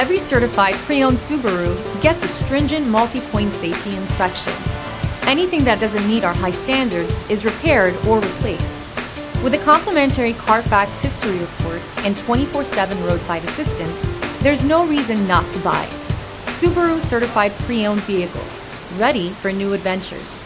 Every certified pre-owned Subaru gets a stringent multi-point safety inspection. Anything that doesn't meet our high standards is repaired or replaced. With a complimentary Carfax history report and 24/7 roadside assistance, there's no reason not to buy. Subaru certified pre-owned vehicles, ready for new adventures.